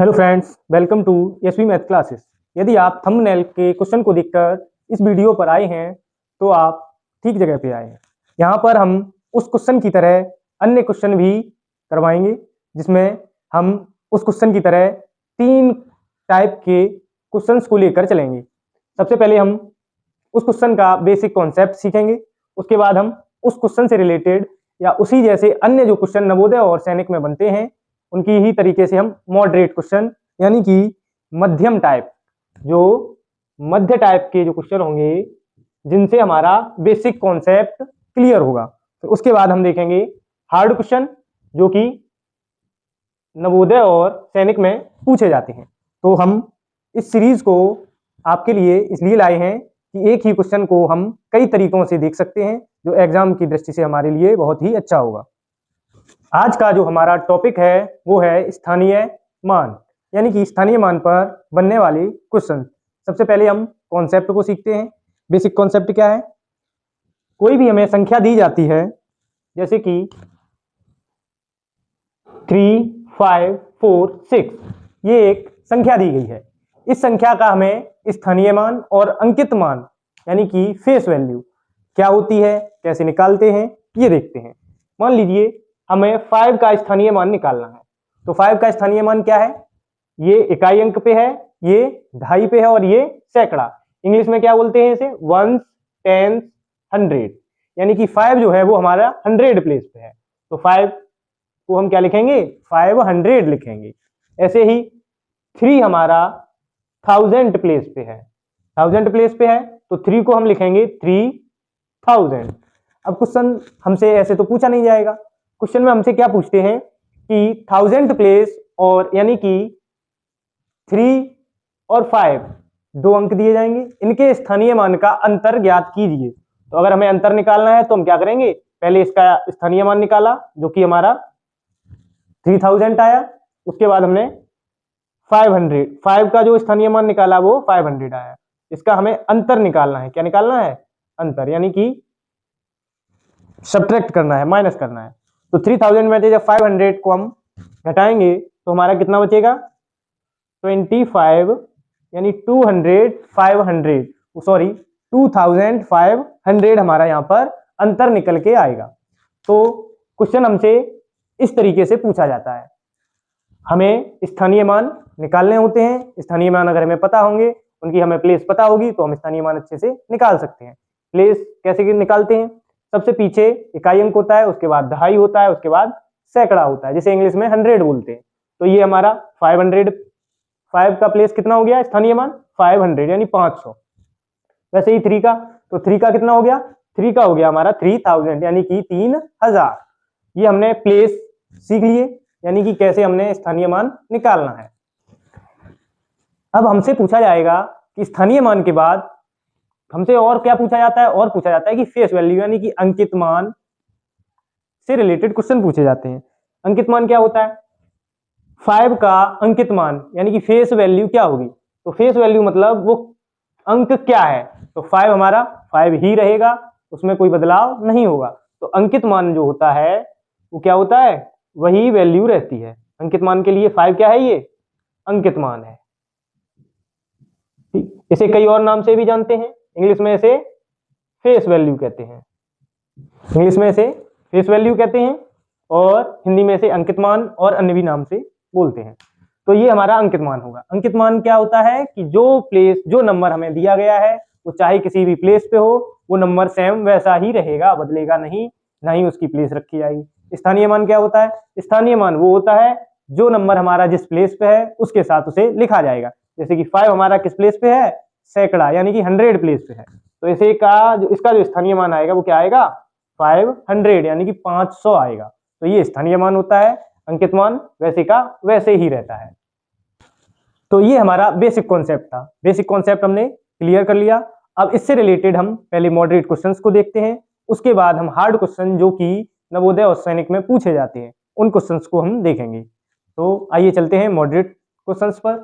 Hello friends, welcome to SV math classes. यदि आप thumbnail के क्वेश्चन को देखकर इस वीडियो पर आए हैं तो आप ठीक जगह पे आए हैं। यहाँ पर हम उस क्वेश्चन की तरह अन्य क्वेश्चन भी करवाएंगे, जिसमें हम उस क्वेश्चन की तरह 3 टाइप के क्वेश्चंस को लेकर चलेंगे। सबसे पहले हम उस क्वेश्चन का बेसिक कॉन्सेप्ट सीखेंगे। उसके बाद हम उस क्वेश्चन से रिलेटेड या उसी जैसे अन्य जो क्वेश्चन नवोदय और सैनिक में बनते हैं उनकी ही तरीके से हम मॉडरेट क्वेश्चन यानी कि मध्यम टाइप, जो मध्य टाइप के जो क्वेश्चन होंगे जिनसे हमारा बेसिक कॉन्सेप्ट क्लियर होगा। तो उसके बाद हम देखेंगे हार्ड क्वेश्चन जो कि नवोदय और सैनिक में पूछे जाते हैं। तो हम इस सीरीज को आपके लिए इसलिए लाए हैं कि एक ही क्वेश्चन को हम कई तरीकों से देख सकते हैं, जो एग्जाम की दृष्टि से हमारे लिए बहुत ही अच्छा होगा। आज का जो हमारा टॉपिक है वो है स्थानीय मान, यानी कि स्थानीय मान पर बनने वाले क्वेश्चन। सबसे पहले हम कॉन्सेप्ट को सीखते हैं। बेसिक कॉन्सेप्ट क्या है? कोई भी हमें संख्या दी जाती है, जैसे कि 3, 5, 4, 6, ये एक संख्या दी गई है। इस संख्या का हमें स्थानीय मान और अंकित मान यानी कि फेस वैल्यू क्या होती है, कैसे निकालते हैं, ये देखते हैं। मान लीजिए हमें 5 का स्थानीय मान निकालना है। तो 5 का स्थानीय मान क्या है? ये इकाई अंक पे है, ये ढाई पे है और ये सैकड़ा। इंग्लिश में क्या बोलते हैं इसे? Ones, tens, 100। यानी कि 5 जो है वो हमारा 100 प्लेस पे है। तो 5 को हम क्या लिखेंगे? 500 लिखेंगे। ऐसे ही 3 हमारा 1000 प्लेस पे है, 1000 प्लेस पे है, तो 3 को हम लिखेंगे 3000। अब क्वेश्चन हमसे ऐसे तो पूछा नहीं जाएगा। क्वेश्चन में हमसे क्या पूछते हैं कि 1000 प्लेस और यानी कि 3 और 5 दो अंक दिए जाएंगे, इनके स्थानीय मान का अंतर ज्ञात कीजिए। तो अगर हमें अंतर निकालना है तो हम क्या करेंगे? पहले इसका स्थानीय मान निकाला जो कि हमारा 3000 आया। उसके बाद हमने 5 का जो स्थानीय मान निकाला वो 500 आया। इसका हमें अंतर निकालना है। क्या निकालना है? अंतर, यानी कि सब्ट्रैक्ट करना है, माइनस करना है। तो 3000 में से जब 500 को हम घटाएंगे तो हमारा कितना बचेगा? 25, यानी 2500 हमारा यहाँ पर अंतर निकल के आएगा। तो क्वेश्चन हमसे इस तरीके से पूछा जाता है। हमें स्थानीय मान निकालने होते हैं। स्थानीय मान अगर हमें पता होंगे, उनकी हमें प्लेस पता होगी, तो हम स्थानीय मान अच्छे से निकाल सकते हैं। प्लेस कैसे निकालते हैं? सबसे पीछे इकाई अंक होता है, उसके बाद दहाई होता है, उसके बाद सैकड़ा होता है, जिसे इंग्लिश में 100 बोलते हैं। तो ये हमारा 5 का प्लेस कितना हो गया? स्थानीय मान 500 यानी 500। वैसे ही 3 का, तो 3 का कितना हो गया? 3 का हो गया हमारा 3000 यानी कि 3000। ये हमने प्लेस सीख लिए, यानी कि कैसे हमने स्थानीय मान निकालना है। अब हमसे पूछा जाएगा कि स्थानीय मान के बाद हमसे और क्या पूछा जाता है? और पूछा जाता है कि फेस वैल्यू यानी कि अंकित मान से रिलेटेड क्वेश्चन पूछे जाते हैं। अंकित मान क्या होता है? 5 का अंकित मान यानी कि फेस वैल्यू क्या होगी? तो फेस वैल्यू मतलब वो अंक क्या है। तो 5 हमारा 5 ही रहेगा, उसमें कोई बदलाव नहीं होगा। तो अंकित मान जो होता है वो क्या होता है? वही वैल्यू रहती है। अंकित मान के लिए 5 क्या है? ये अंकित मान है। इसे कई और नाम से भी जानते हैं। इंग्लिश में इसे फेस वैल्यू कहते हैं, इंग्लिश में इसे फेस वैल्यू कहते हैं, और हिंदी में इसे अंकित मान और अन्य भी नाम से बोलते हैं। तो ये हमारा अंकित मान होगा। अंकित मान क्या होता है कि जो नंबर हमें दिया गया है वो चाहे किसी भी प्लेस पे हो, वो नंबर सेम वैसा ही रहेगा, बदलेगा नहीं, ना ही उसकी प्लेस रखी जाएगी। स्थानीय मान क्या होता है? स्थानीय मान वो होता है जो नंबर हमारा जिस प्लेस पे है उसके साथ उसे लिखा जाएगा। जैसे कि 5 हमारा किस प्लेस पे है? सैकड़ा, यानी कि 100 प्लेस पे है। तो इसका जो स्थानीय मान आएगा वो क्या आएगा? 500 यानी कि 500 आएगा। तो ये स्थानीय मान होता है। अंकित मान वैसे का वैसे ही रहता है। तो ये हमारा बेसिक कॉन्सेप्ट था। बेसिक कॉन्सेप्ट हमने क्लियर कर लिया। अब इससे रिलेटेड हम पहले मॉडरेट क्वेश्चंस को देखते हैं, उसके बाद हम हार्ड क्वेश्चन जो कि नवोदय और सैनिक में पूछे जाते हैं उन क्वेश्चंस को हम देखेंगे। तो आइए चलते हैं मॉडरेट क्वेश्चंस पर।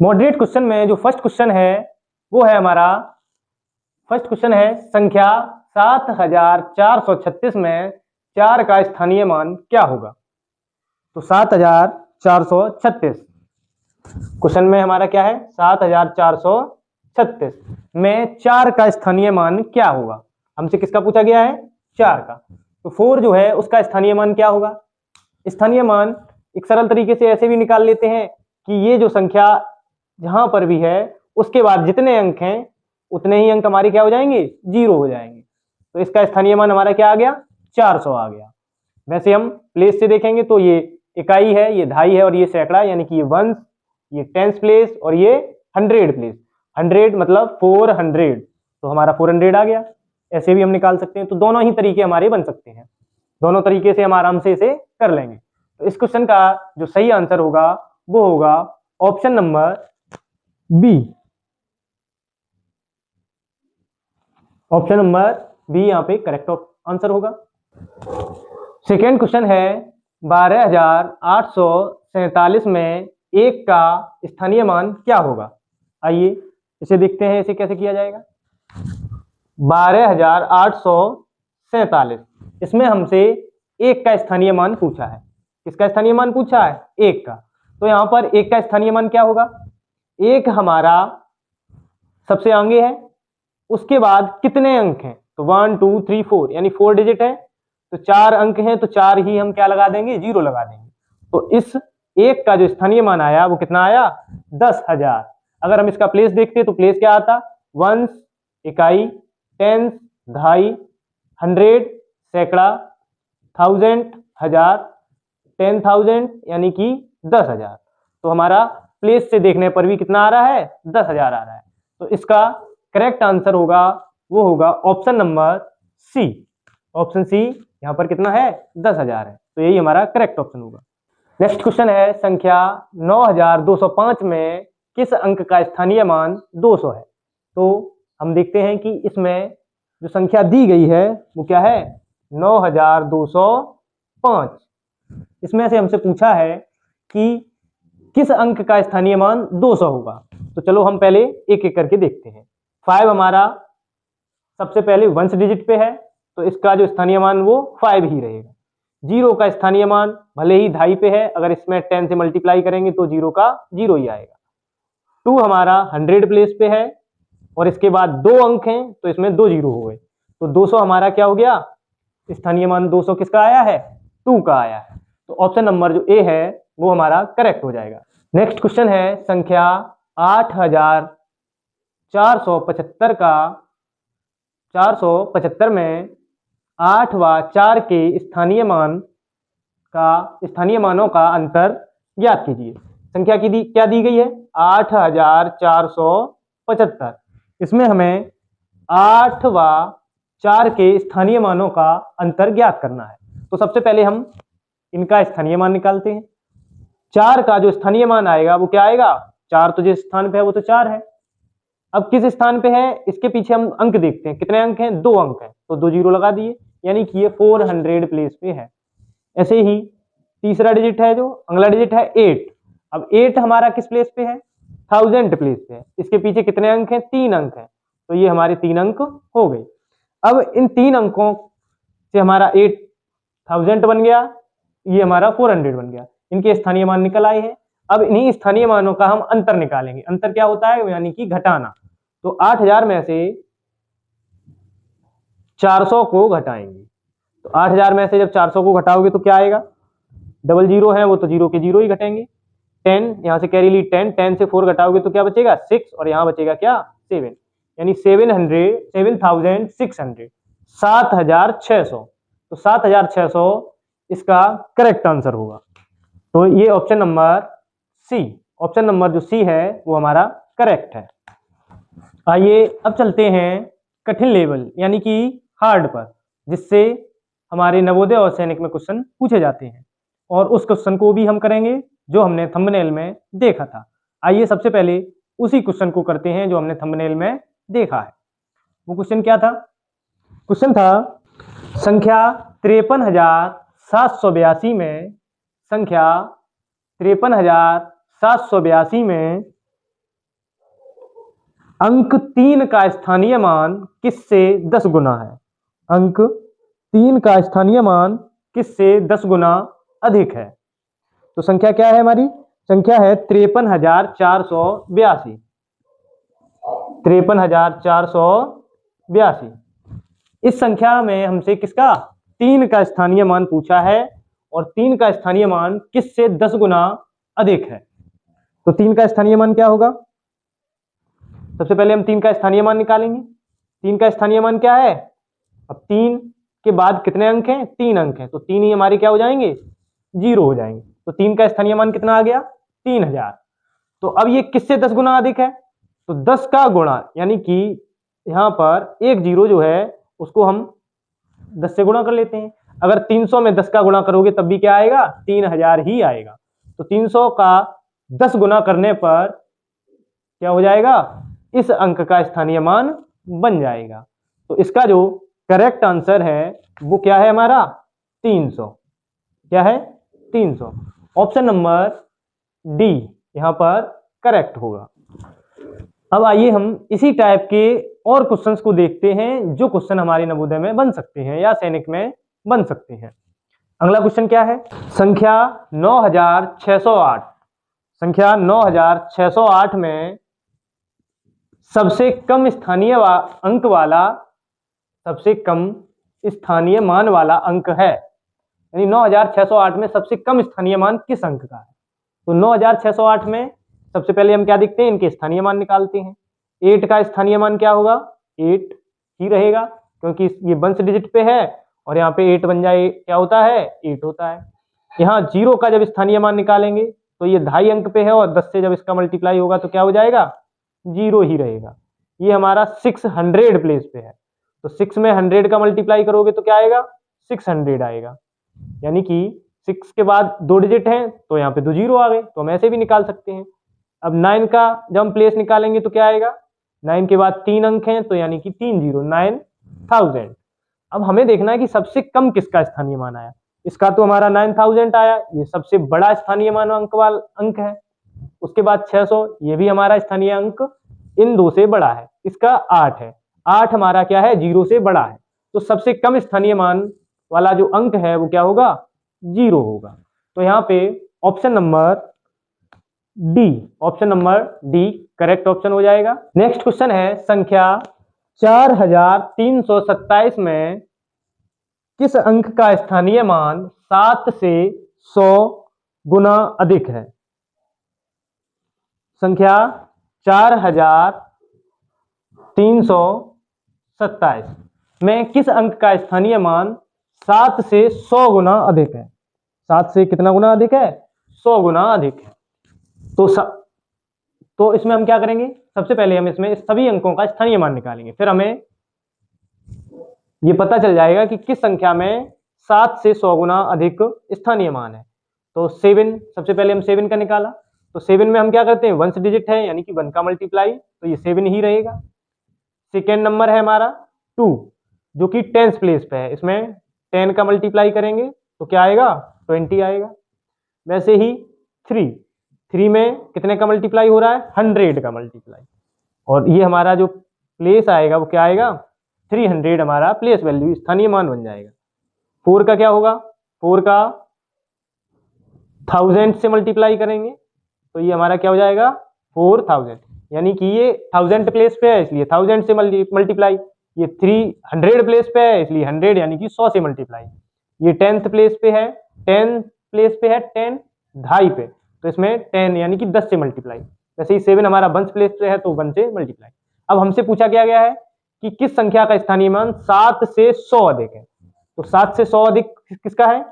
मॉडरेट क्वेश्चन में जो फर्स्ट क्वेश्चन है वो है हमारा, फर्स्ट क्वेश्चन है संख्या 7436 में 4 का स्थानीय मान क्या होगा? तो 7436 क्वेश्चन में हमारा क्या है 7436 में 4 का स्थानीय मान क्या होगा। हमसे किसका पूछा गया है 4 का। तो 4 जो है उसका स्थानीय मान क्या होगा। स्थानीय मान एक सरल तरीके से ऐसे भी निकाल लेते हैं कि ये जो संख्या जहां पर भी है उसके बाद जितने अंक हैं उतने ही अंक हमारे क्या हो जाएंगे 0 हो जाएंगे। तो इसका स्थानीय मान हमारा क्या आ गया 400 आ गया। वैसे हम प्लेस से देखेंगे तो ये इकाई है, ये दहाई है और ये सैकड़ा, यानी कि ये वंस, ये टेंस प्लेस और ये 100 प्लेस। 100 मतलब 400, तो हमारा 400 आ गया। ऐसे भी हम निकाल सकते हैं। तो दोनों ही तरीके हमारे बन सकते हैं, दोनों तरीके से हम आराम से इसे कर लेंगे। तो इस क्वेश्चन का जो सही आंसर होगा वो होगा option number B. Option number B यहाँ पे करेक्ट आंसर होगा। सेकेंड क्वेश्चन है 12847 में 1 का स्थानीय मान क्या होगा। आइए इसे देखते हैं, इसे कैसे किया जाएगा। 12847, इसमें हमसे 1 का स्थानीय मान पूछा है। किसका स्थानीय मान पूछा है 1 का। तो यहाँ पर 1 का स्थानीय मान क्या होगा। 1 हमारा सबसे आगे है, उसके बाद कितने अंक हैं तो 1 2 3 4 यानी 4 डिजिट है, तो 4 अंक हैं तो 4 ही हम क्या लगा देंगे 0 लगा देंगे। तो इस 1 का जो स्थानीय मान आया वो कितना आया 10,000। अगर हम इसका प्लेस देखते तो प्लेस क्या आता वंस इकाई, टेंस दहाई, 100 सैकड़ा, 1000 हजार, 10,000 यानी कि 10,000। तो हमारा प्लेस से देखने पर भी कितना आ रहा है 10,000 आ रहा है। तो इसका करेक्ट आंसर होगा वो होगा option number C. Option C यहाँ पर कितना है 10,000 है, तो यही हमारा करेक्ट ऑप्शन होगा। नेक्स्ट क्वेश्चन है संख्या 9205 में किस अंक का स्थानीय मान 200 है। तो हम देखते हैं कि इसमें जो संख्या दी गई है वो क्या है 9205। इसमें से हमसे पूछा है कि किस अंक का स्थानीय मान 200 होगा। तो चलो हम पहले एक एक करके देखते हैं। 5 हमारा सबसे पहले वंस डिजिट पे है, तो इसका जो स्थानीय मान वो 5 ही रहेगा। 0 का स्थानीय मान भले ही दहाई पे है, अगर इसमें 10 से मल्टीप्लाई करेंगे तो 0 का 0 ही आएगा। 2 हमारा 100 प्लेस पे है और इसके बाद 2 अंक हैं तो इसमें 2 0 हो गए, तो 200 हमारा क्या हो गया स्थानीय मान 200 किसका आया है 2 का आया है। तो ऑप्शन नंबर जो ए है वो हमारा करेक्ट हो जाएगा। नेक्स्ट क्वेश्चन है संख्या 8475 का 475 में 8 व 4 के स्थानीय मानों का अंतर ज्ञात कीजिए। संख्या की क्या दी गई है 8475। इसमें हमें 8 व 4 के स्थानीय मानों का अंतर ज्ञात करना है। तो सबसे पहले हम इनका स्थानीय मान निकालते हैं। 4 का जो स्थानीय मान आएगा वो क्या आएगा 4 तो जिस स्थान पे है वो तो 4 है। अब किस स्थान पे है इसके पीछे हम अंक देखते हैं, कितने अंक हैं 2 अंक हैं, तो 2 0 लगा दिए, यानी कि ये 400 प्लेस पे है। ऐसे ही तीसरा डिजिट है जो अगला डिजिट है 8। अब 8 हमारा किस प्लेस पे है 1000 प्लेस पे है, इसके पीछे कितने अंक हैं 3 अंक हैं, तो ये हमारे 3 अंक हो गए। अब इन 3 अंकों से हमारा 8000 बन गया, ये हमारा 400 बन गया, इनके स्थानीय मान निकल आए हैं। अब इन्हीं स्थानीय मानों का हम अंतर निकालेंगे। अंतर क्या होता है यानी कि घटाना। तो 8000 में से 400 को घटाएंगे, तो 8000 में से जब 400 को घटाओगे तो क्या आएगा 00 है वो तो 0 के 0 ही घटेंगे। 10 यहाँ से कैरी ली 10 से 4 घटाओगे तो क्या बचेगा 6 और यहाँ बचेगा क्या 7, यानी 7600 7600। तो 7600 इसका करेक्ट आंसर होगा। तो ये option number C, option number जो सी है वो हमारा करेक्ट है। आइए अब चलते हैं कठिन लेवल यानी कि हार्ड पर, जिससे हमारे नवोदय और सैनिक में क्वेश्चन पूछे जाते हैं, और उस क्वेश्चन को भी हम करेंगे जो हमने थंबनेल में देखा था। आइए सबसे पहले उसी क्वेश्चन को करते हैं जो हमने थंबनेल में देखा है। वो क्वेश्चन क्या था, क्वेश्चन था संख्या 53,782 में, संख्या 53,782 में अंक 3 का स्थानीय मान किससे 10 गुना है। अंक 3 का स्थानीय मान किससे 10 गुना अधिक है। तो संख्या क्या है हमारी संख्या है 53,482। 53,482। इस संख्या में हमसे किसका 3 का स्थानीय मान पूछा है और 3 का स्थानीय मान किस से 10 गुना अधिक है। तो 3 का स्थानीय मान क्या होगा? सबसे पहले हम 3 का स्थानीय मान निकालेंगे। 3 का स्थानीय मान क्या है? अब 3 के बाद कितने अंक हैं? 3 अंक हैं, तो 3 ही हमारे क्या हो जाएंगे? 0 हो जाएंगे। तो 3 का स्थानीय मान कितना आ गया? 3000। तो अब ये किससे 10 गुना अधिक है? तो 10 का गुणा, यानी कि यहां पर एक 0 जो है उसको हम 10 से गुणा कर लेते हैं। अगर 300 में 10 का गुणा करोगे तब भी क्या आएगा? 3000 ही आएगा। तो 300 का 10 गुना करने पर क्या हो जाएगा? इस अंक का स्थानीय मान बन जाएगा। तो इसका जो करेक्ट आंसर है वो क्या है हमारा? 300। क्या है? 300। ऑप्शन नंबर डी यहां पर करेक्ट होगा। अब आइए हम इसी टाइप के और क्वेश्चंस को देखते हैं जो क्वेश्चन हमारे नवोदय में बन सकते हैं या सैनिक में बन सकते हैं। अगला क्वेश्चन क्या है? संख्या 9608। संख्या 9608 में सबसे कम स्थानीय अंक वाला, सबसे कम स्थानीय मान वाला अंक है, यानी 9608 में सबसे कम स्थानीय मान किस अंक का है? तो 9608 में सबसे पहले हम क्या देखते हैं? इनके स्थानीय मान निकालते हैं। 8 का स्थानीय मान क्या होगा? 8 ही रहेगा, क्योंकि ये वंश डिजिट पे है और यहाँ पे 8 बन जाए क्या होता है? 8 होता है। यहाँ 0 का जब स्थानीय मान निकालेंगे तो ये 2.5 अंक पे है और 10 से जब इसका मल्टीप्लाई होगा तो क्या हो जाएगा? 0 ही रहेगा। ये हमारा 600 प्लेस पे है, तो 6 में 100 का मल्टीप्लाई करोगे तो क्या आएगा? 600 आएगा। यानी कि 6 के बाद 2 डिजिट हैं तो यहाँ पे 2 0 आ गए, तो हम ऐसे भी निकाल सकते हैं। अब 9 का जब हम प्लेस निकालेंगे तो क्या आएगा? 9 के बाद 3 अंक हैं तो यानी कि 3 0, 9000। अब हमें देखना है कि सबसे कम किसका स्थानीय मान आया। इसका तो हमारा 9000 आया, ये सबसे बड़ा स्थानीय मान अंक है। उसके बाद 600, ये भी हमारा स्थानीय अंक इन दो से बड़ा है। इसका 8 है, 8 हमारा क्या है? 0 से बड़ा है। तो सबसे कम स्थानीय मान वाला जो अंक है वो क्या होगा? 0 होगा। तो यहाँ पे option number D, option number D correct option हो जाएगा। नेक्स्ट क्वेश्चन है संख्या 4327 में किस अंक का स्थानीय मान 7 से 100 गुना अधिक है? संख्या 4327 में किस अंक का स्थानीय मान 7 से 100 गुना अधिक है? 7 से कितना गुना अधिक है? 100 गुना अधिक है। तो इसमें हम क्या करेंगे? सबसे पहले हम इसमें सभी अंकों का स्थानीय मान निकालेंगे, फिर हमें ये पता चल जाएगा कि किस संख्या में 7 से 100 गुना अधिक स्थानीय मान है। तो 7, सबसे पहले हम 7 का निकाला, तो 7 में हम क्या करते हैं? वंश डिजिट है, यानी कि 1 का मल्टीप्लाई, तो ये 7 ही रहेगा। सेकेंड नंबर है हमारा 2, जो कि 10th प्लेस पे है। इसमें 10 का मल्टीप्लाई करेंगे तो क्या आएगा? 20 आएगा। वैसे ही 3 में कितने का मल्टीप्लाई हो रहा है? 100 का मल्टीप्लाई, और ये हमारा जो प्लेस आएगा वो क्या आएगा? 300 हमारा प्लेस वैल्यू स्थानीय मान बन जाएगा। 4 का क्या होगा? 4 का 1000 से मल्टीप्लाई करेंगे तो ये हमारा क्या हो जाएगा? 4000, यानी कि ये 1000 प्लेस पे है इसलिए 1000 से मल्टीप्लाई, ये 300 प्लेस पे है इसलिए 100 यानी कि 100 से मल्टीप्लाई। ये 10th प्लेस पे है, 10 प्लेस पे है 10 2.5 पे, तो इसमें 10 यानी कि 10 से मल्टीप्लाई। वैसे ही 7 हमारा 1 प्लेस पे है तो 1 से मल्टीप्लाई। अब हमसे पूछा क्या गया है कि किस संख्या का स्थानीय मान 7 से 100 अधिक है? तो 7 से 100 अधिक किसका है?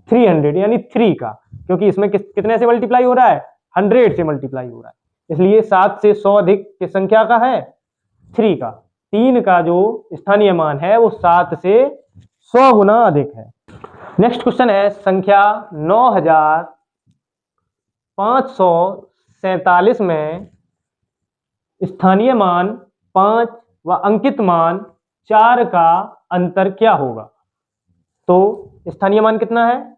300, यानी 3 का, क्योंकि इसमें कितने से मल्टीप्लाई हो रहा है? 100 से मल्टीप्लाई हो रहा है, इसलिए 7 से 100 अधिक किस संख्या का है? 3 का। 3 का जो स्थानीय मान है वो 7 से 100 गुना अधिक है। नेक्स्ट क्वेश्चन है संख्या 9547 में स्थानीय मान 5 व अंकित मान 4 का अंतर क्या होगा? तो स्थानीय मान कितना है?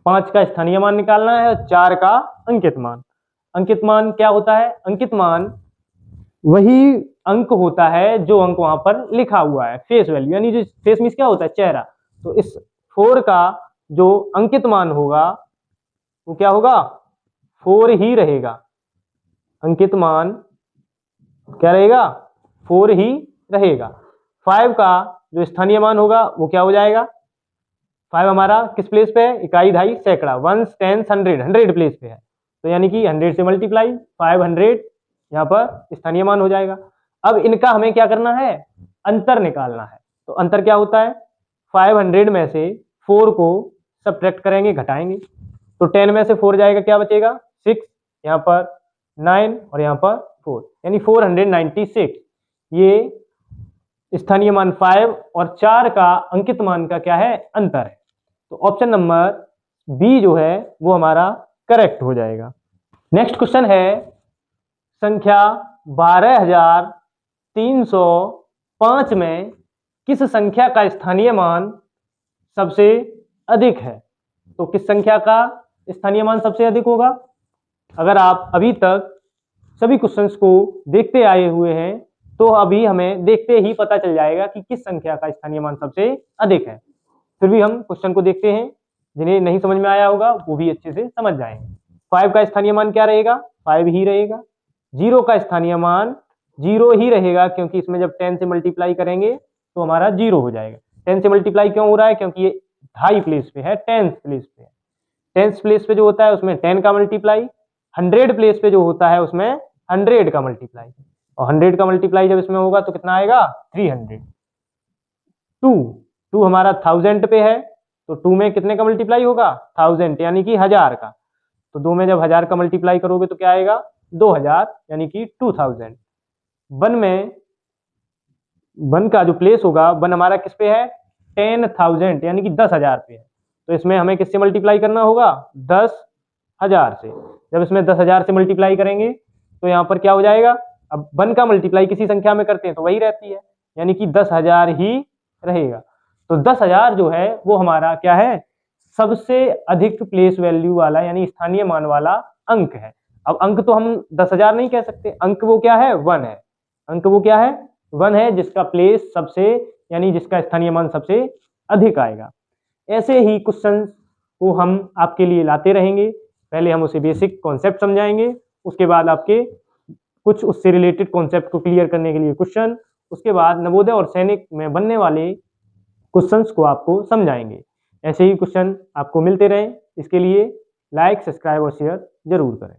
5 का स्थानीय मान निकालना है और 4 का अंकित मान। अंकित मान क्या होता है? अंकित मान वही अंक होता है जो अंक वहां पर लिखा हुआ है, फेस वैल्यू, यानी जो फेस मीन्स क्या होता है? चेहरा। तो इस 4 का जो अंकित मान होगा वो क्या होगा? 4 ही रहेगा, अंकित मान क्या रहेगा, 4 ही रहेगा। 5 का जो स्थानीय मान होगा वो क्या हो जाएगा, 5 हमारा किस प्लेस पे है, इकाई, दहाई, सैकड़ा, वंस, टेंस, 100 प्लेस पे है, तो यानी कि 100 से मल्टीप्लाई 500 यहाँ पर स्थानीय मान हो जाएगा। अब इनका हमें क्या करना है, अंतर निकालना है। तो अंतर क्या होता है, 500 में से 4 को सब्ट्रैक्ट करेंगे, घटाएंगे, तो 10 में से 4 जाएगा, क्या बचेगा 6, यहाँ पर 9 और यहाँ पर 4, यानी 496। ये स्थानीय मान 5 और 4 का अंकित मान का क्या है, अंतर है। तो ऑप्शन नंबर बी जो है वो हमारा करेक्ट हो जाएगा। नेक्स्ट क्वेश्चन है संख्या 12305 में किस संख्या का स्थानीय मान सबसे अधिक है। तो किस संख्या का स्थानीय मान सबसे अधिक होगा, अगर आप अभी तक सभी क्वेश्चंस को देखते आए हुए हैं तो अभी हमें देखते ही पता चल जाएगा कि किस संख्या का स्थानीय मान सबसे अधिक है। फिर भी हम क्वेश्चन को देखते हैं, जिन्हें नहीं समझ में आया होगा वो भी अच्छे से समझ जाएंगे। 5 का स्थानीय मान क्या रहेगा, 5 ही रहेगा। 0 का स्थानीय मान 0 ही रहेगा, क्योंकि इसमें जब 10 से मल्टीप्लाई करेंगे तो हमारा 0 हो जाएगा। 10 से मल्टीप्लाई क्यों हो रहा है, क्योंकि ये ढाई प्लेस पे है, 10th प्लेस पे है। 10th प्लेस पे जो होता है उसमें 10 का मल्टीप्लाई, 100 प्लेस पे जो होता है उसमें 100 का मल्टीप्लाई, और 100 का मल्टीप्लाई जब इसमें होगा तो कितना आएगा 300। 2 हमारा 1000 पे है, तो 2 में कितने का मल्टीप्लाई होगा 1000, यानी कि 1000 का, तो 2 में जब 1000 का मल्टीप्लाई करोगे तो क्या आएगा 2000, यानी कि 2000। 1 में 1 का जो प्लेस होगा, 1 हमारा किस पे है 10,000, यानी कि 10,000 पे है, तो इसमें हमें किससे मल्टीप्लाई करना होगा 10,000 से। जब इसमें 10,000 से मल्टीप्लाई करेंगे तो यहाँ पर क्या हो जाएगा, अब 1 का मल्टीप्लाई किसी संख्या में करते हैं तो वही रहती है, यानी कि 10,000 ही रहेगा। तो 10,000 जो है वो हमारा क्या है, सबसे अधिक प्लेस वैल्यू वाला यानी स्थानीय मान वाला अंक है। अब अंक तो हम 10,000 नहीं कह सकते, अंक वो क्या है 1 है, अंक वो क्या है 1 है, जिसका प्लेस सबसे यानी जिसका स्थानीय मान सबसे अधिक आएगा। ऐसे ही क्वेश्चन को हम आपके लिए लाते रहेंगे। पहले हम उसे बेसिक कॉन्सेप्ट समझाएंगे, उसके बाद आपके कुछ उससे रिलेटेड कॉन्सेप्ट को क्लियर करने के लिए क्वेश्चन, उसके बाद नवोदय और सैनिक में बनने वाले क्वेश्चंस को आपको समझाएंगे। ऐसे ही क्वेश्चन आपको मिलते रहें, इसके लिए लाइक, सब्सक्राइब और शेयर जरूर करें।